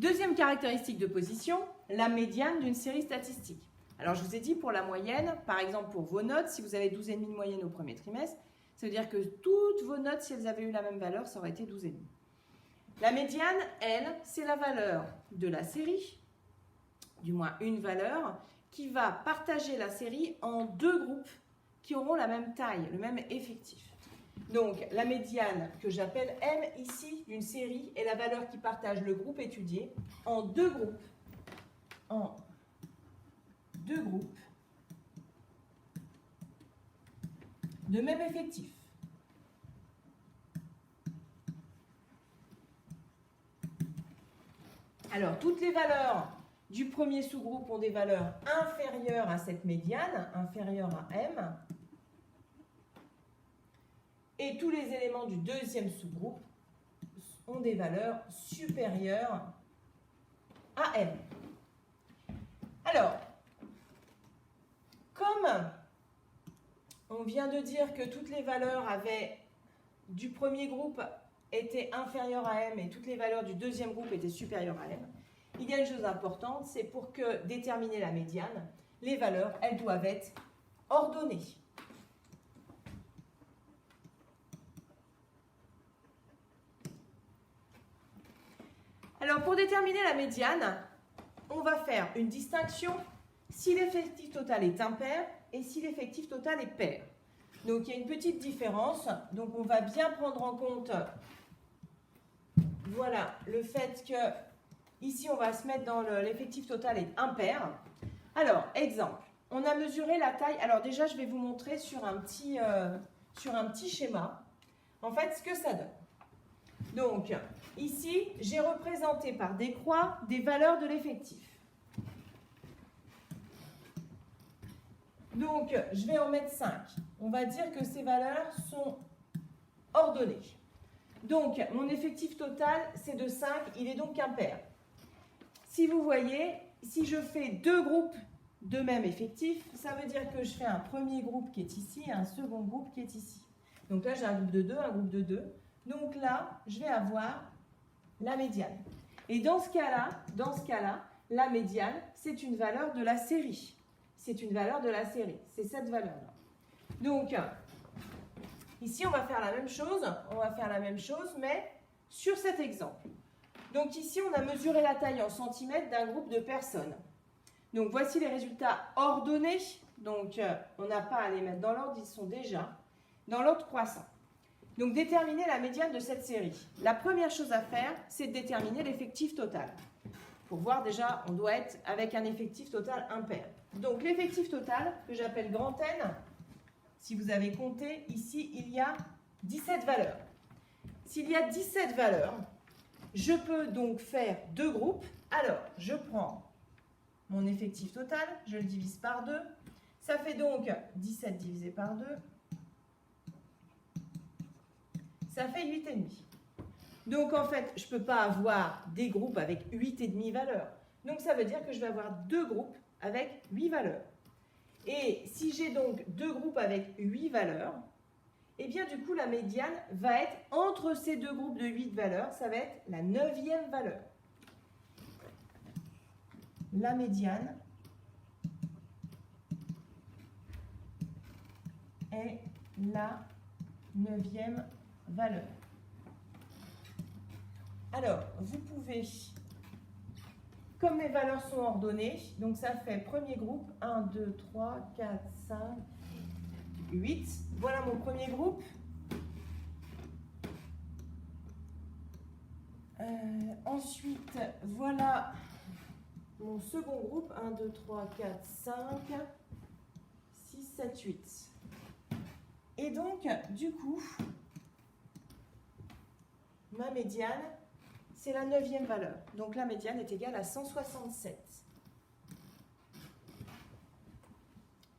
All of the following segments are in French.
Deuxième caractéristique de position, la médiane d'une série statistique. Alors, je vous ai dit pour la moyenne, par exemple pour vos notes, si vous avez 12,5 de moyenne au premier trimestre, ça veut dire que toutes vos notes, si elles avaient eu la même valeur, ça aurait été 12,5. La médiane, elle, c'est la valeur de la série, du moins une valeur, qui va partager la série en deux groupes qui auront la même taille, le même effectif. Donc, la médiane que j'appelle M ici d'une série est la valeur qui partage le groupe étudié en deux groupes. De même effectif. Alors, toutes les valeurs du premier sous-groupe ont des valeurs inférieures à cette médiane, inférieures à M. Et tous les éléments du deuxième sous-groupe ont des valeurs supérieures à M. Alors, comme on vient de dire que toutes les valeurs du premier groupe étaient inférieures à M et toutes les valeurs du deuxième groupe étaient supérieures à M, il y a une chose importante, c'est pour que déterminer la médiane, les valeurs, elles doivent être ordonnées. Alors, pour déterminer la médiane, on va faire une distinction si l'effectif total est impair et si l'effectif total est pair. Donc, il y a une petite différence. Donc, on va bien prendre en compte, voilà, le fait que ici, on va se mettre dans l'effectif total est impair. Alors, exemple, on a mesuré la taille. Alors, déjà, je vais vous montrer sur un petit schéma, en fait, ce que ça donne. Donc, ici, j'ai représenté par des croix des valeurs de l'effectif. Donc, je vais en mettre 5. On va dire que ces valeurs sont ordonnées. Donc, mon effectif total, c'est de 5. Il est donc impair. Si vous voyez, si je fais deux groupes de même effectif, ça veut dire que je fais un premier groupe qui est ici et un second groupe qui est ici. Donc là, j'ai un groupe de 2, un groupe de 2. Donc là, je vais avoir la médiane. Et dans ce cas-là, la médiane, c'est une valeur de la série. C'est une valeur de la série. C'est cette valeur-là. Donc, ici, on va faire la même chose. Mais sur cet exemple. Donc ici, on a mesuré la taille en centimètres d'un groupe de personnes. Donc, voici les résultats ordonnés. Donc, on n'a pas à les mettre dans l'ordre. Ils sont déjà dans l'ordre croissant. Donc, déterminer la médiane de cette série. La première chose à faire, c'est de déterminer l'effectif total. Pour voir déjà, on doit être avec un effectif total impair. Donc, l'effectif total, que j'appelle grand N, si vous avez compté, ici, il y a 17 valeurs. S'il y a 17 valeurs, je peux donc faire deux groupes. Alors, je prends mon effectif total, je le divise par 2. Ça fait donc 17 divisé par 2. Ça fait 8,5. Donc, en fait, je ne peux pas avoir des groupes avec 8,5 valeurs. Donc, ça veut dire que je vais avoir deux groupes avec 8 valeurs. Et si j'ai donc deux groupes avec 8 valeurs, eh bien, du coup, la médiane va être entre ces deux groupes de 8 valeurs. Ça va être la 9e valeur. La médiane est la 9e valeur. Alors, vous pouvez, comme mes valeurs sont ordonnées, donc ça fait premier groupe, 1, 2, 3, 4, 5, 8. Voilà mon premier groupe. Ensuite, voilà mon second groupe, 1, 2, 3, 4, 5, 6, 7, 8. Et donc, du coup, ma médiane, c'est la 9e valeur. Donc la médiane est égale à 167.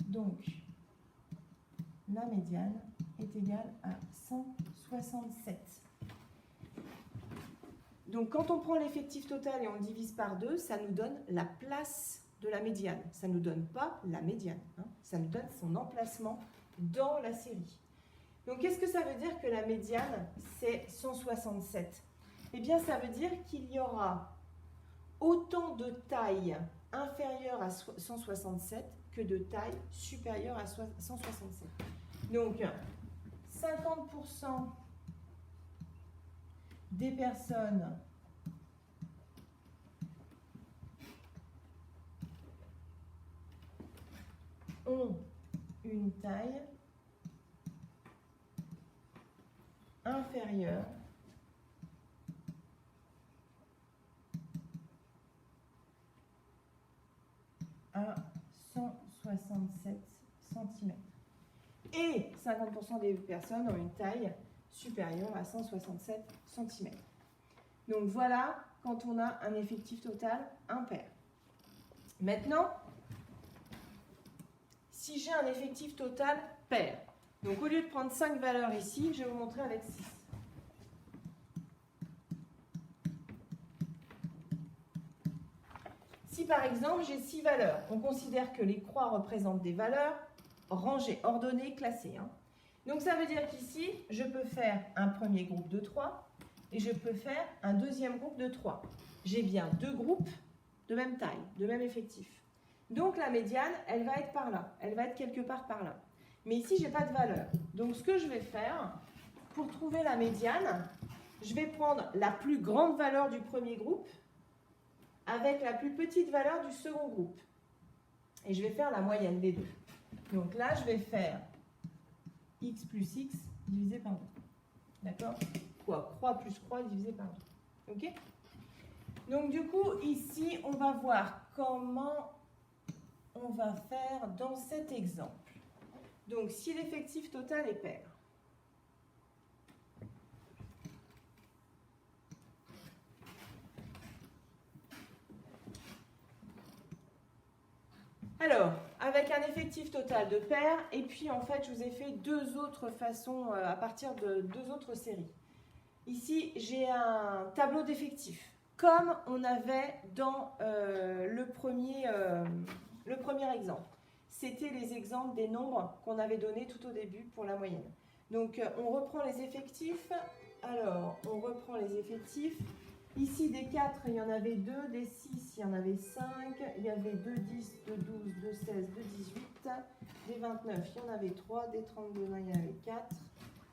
Donc, la médiane est égale à 167. Donc, quand on prend l'effectif total et on le divise par 2, ça nous donne la place de la médiane. Ça ne nous donne pas la médiane. Ça nous donne son emplacement dans la série. Donc, qu'est-ce que ça veut dire que la médiane, c'est 167 ? Eh bien, ça veut dire qu'il y aura autant de taille inférieure à 167 que de taille supérieure à 167. Donc, 50% des personnes ont une taille inférieure à 167 cm. Et 50% des personnes ont une taille supérieure à 167 cm. Donc voilà quand on a un effectif total impair. Maintenant, si j'ai un effectif total pair, donc au lieu de prendre 5 valeurs ici, je vais vous montrer avec 6. Si par exemple j'ai 6 valeurs, on considère que les croix représentent des valeurs rangées, ordonnées, classées. Donc ça veut dire qu'ici, je peux faire un premier groupe de 3 et je peux faire un deuxième groupe de 3. J'ai bien deux groupes de même taille, de même effectif. Donc la médiane, elle va être par là, elle va être quelque part par là. Mais ici, je n'ai pas de valeur. Donc ce que je vais faire, pour trouver la médiane, je vais prendre la plus grande valeur du premier groupe avec la plus petite valeur du second groupe. Et je vais faire la moyenne des deux. Donc là, je vais faire x plus x divisé par 2. D'accord? Quoi? Croix plus croix divisé par 2. OK? Donc du coup, ici, on va voir comment on va faire dans cet exemple. Donc, si l'effectif total est pair. Alors, avec un effectif total de pair, et puis en fait, je vous ai fait deux autres façons à partir de deux autres séries. Ici, j'ai un tableau d'effectifs, comme on avait dans le premier exemple. C'était les exemples des nombres qu'on avait donnés tout au début pour la moyenne. Donc, on reprend les effectifs. Alors, on reprend les effectifs. Ici, des 4, il y en avait 2, des 6, il y en avait 5, il y avait 2 10, 2 12, 2 16, 2 18, des 29, il y en avait 3, des 32, il y en avait 4,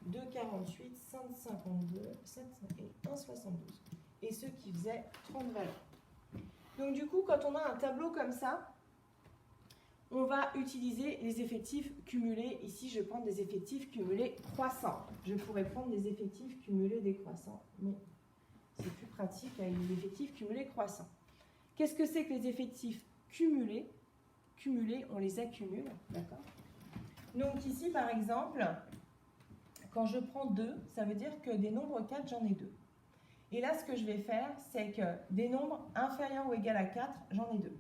2 48, 5 52, 7 et 1 72. Et ceux qui faisaient 30 valeurs. Donc du coup, quand on a un tableau comme ça, on va utiliser les effectifs cumulés. Ici, je vais prendre des effectifs cumulés croissants. Je pourrais prendre des effectifs cumulés décroissants, mais c'est plus pratique avec des effectifs cumulés croissants. Qu'est-ce que c'est que les effectifs cumulés? Cumulés, on les accumule, d'accord? Donc ici, par exemple, quand je prends 2, ça veut dire que des nombres 4, j'en ai 2. Et là, ce que je vais faire, c'est que des nombres inférieurs ou égaux à 4, j'en ai 2.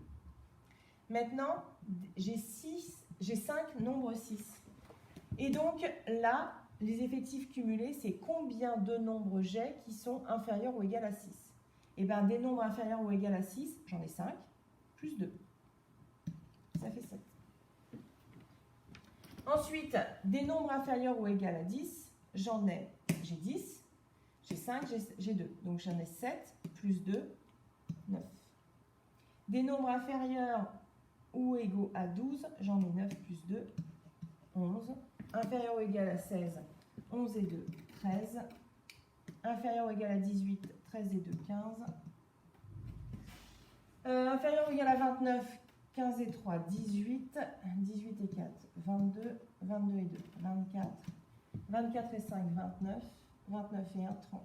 Maintenant, j'ai 5 nombres 6. Et donc là, les effectifs cumulés, c'est combien de nombres j'ai qui sont inférieurs ou égaux à 6. Et bien, des nombres inférieurs ou égaux à 6, j'en ai 5, plus 2. Ça fait 7. Ensuite, des nombres inférieurs ou égaux à 10, j'ai 10, j'ai 5, j'ai 2. Donc j'en ai 7, plus 2, 9. Des nombres inférieurs ou égaux à 12, j'en ai 9 plus 2, 11. Inférieur ou égal à 16, 11 et 2, 13. Inférieur ou égal à 18, 13 et 2, 15. Inférieur ou égal à 29, 15 et 3, 18. 18 et 4, 22. 22 et 2, 24. 24 et 5, 29. 29 et 1, 30.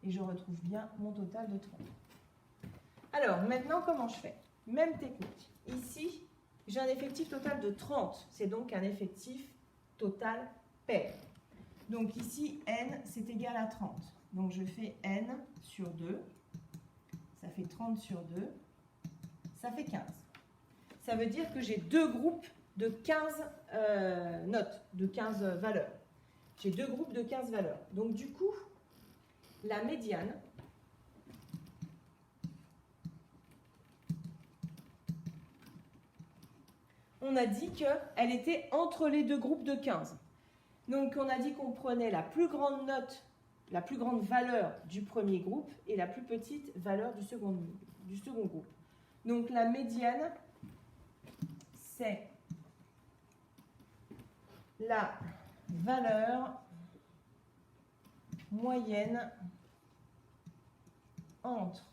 Et je retrouve bien mon total de 30. Alors, maintenant, comment je fais? Même technique. Ici, j'ai un effectif total de 30. C'est donc un effectif total pair. Donc ici, n, c'est égal à 30. Donc je fais n sur 2. Ça fait 30 sur 2. Ça fait 15. Ça veut dire que j'ai deux groupes de 15 notes, de 15 valeurs. J'ai deux groupes de 15 valeurs. Donc du coup, la médiane, on a dit qu'elle était entre les deux groupes de 15. Donc on a dit qu'on prenait la plus grande note la plus grande valeur du premier groupe et la plus petite valeur du second groupe. Donc la médiane, c'est la valeur moyenne entre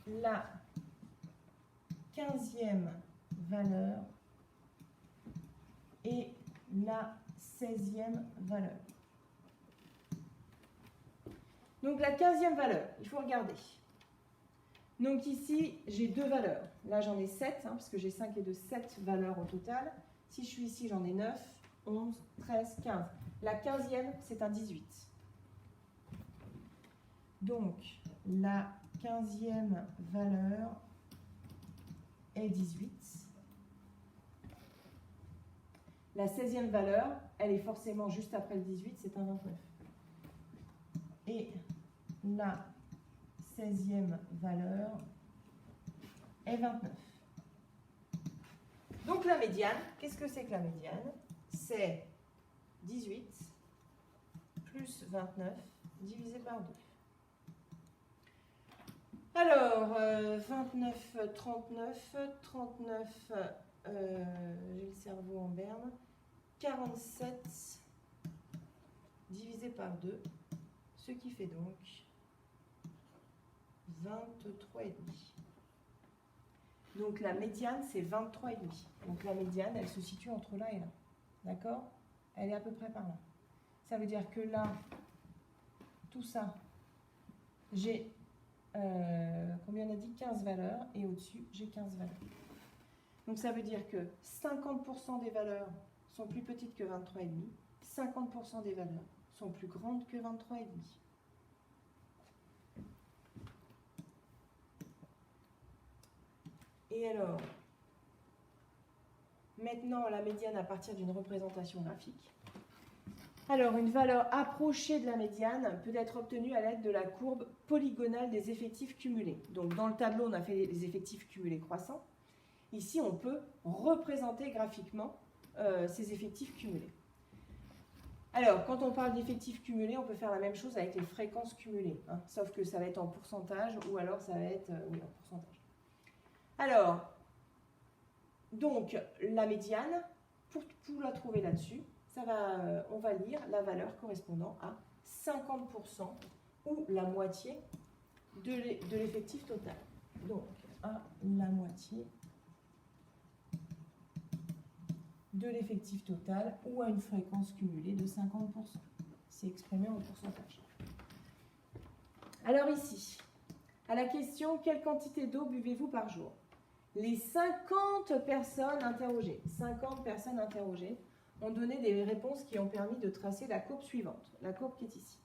la 15e valeur et la 16e valeur. Donc la 15e valeur, il faut regarder. Donc ici, j'ai deux valeurs. Là, j'en ai 7, parce que j'ai 5 et 2, 7 valeurs au total. Si je suis ici, j'en ai 9, 11, 13, 15. La 15e, c'est un 18. Donc, la 15e valeur est 18. La 16e valeur, elle est forcément juste après le 18, c'est un 29. Et la 16e valeur est 29. Donc la médiane, qu'est-ce que c'est que la médiane? C'est 18 plus 29 divisé par 2. Alors, 29, 39, 39, j'ai le cerveau en berne, 47 divisé par 2, ce qui fait donc 23,5. Donc la médiane, c'est 23,5. Donc la médiane, elle se situe entre là et là. D'accord? Elle est à peu près par là. Ça veut dire que là, tout ça, j'ai, combien on a dit? 15 valeurs. Et au-dessus, j'ai 15 valeurs. Donc ça veut dire que 50% des valeurs sont plus petites que 23,5. 50% des valeurs sont plus grandes que 23,5. Et alors, maintenant la médiane à partir d'une représentation graphique. Alors, une valeur approchée de la médiane peut être obtenue à l'aide de la courbe polygonale des effectifs cumulés. Donc, dans le tableau, on a fait les effectifs cumulés croissants. Ici, on peut représenter graphiquement ces effectifs cumulés. Alors, quand on parle d'effectifs cumulés, on peut faire la même chose avec les fréquences cumulées, sauf que ça va être en pourcentage ou alors ça va être oui, en pourcentage. Alors, donc, la médiane, pour la trouver là-dessus, on va lire la valeur correspondant à 50% ou la moitié de l'effectif total. Donc, à la moitié de l'effectif total ou à une fréquence cumulée de 50%. C'est exprimé en pourcentage. Alors ici, à la question « Quelle quantité d'eau buvez-vous par jour ?» Les 50 personnes interrogées ont donné des réponses qui ont permis de tracer la courbe suivante, la courbe qui est ici.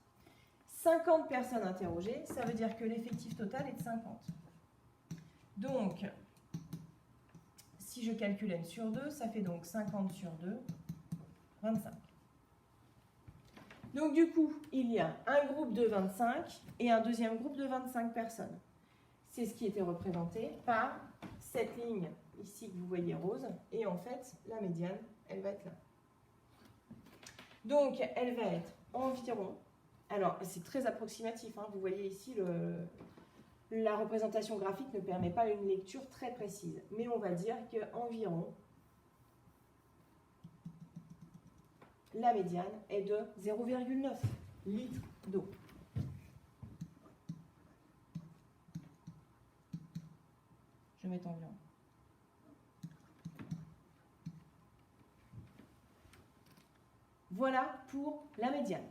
50 personnes interrogées, ça veut dire que l'effectif total est de 50. Donc, si je calcule n sur 2, ça fait donc 50 sur 2, 25. Donc du coup, il y a un groupe de 25 et un deuxième groupe de 25 personnes. C'est ce qui était représenté par cette ligne ici que vous voyez rose. Et en fait, la médiane, elle va être là. Donc, elle va être environ... Alors, c'est très approximatif. Vous voyez ici, la représentation graphique ne permet pas une lecture très précise. Mais on va dire qu'environ, la médiane est de 0,9 litres d'eau. Je vais mettre environ. Voilà pour la médiane.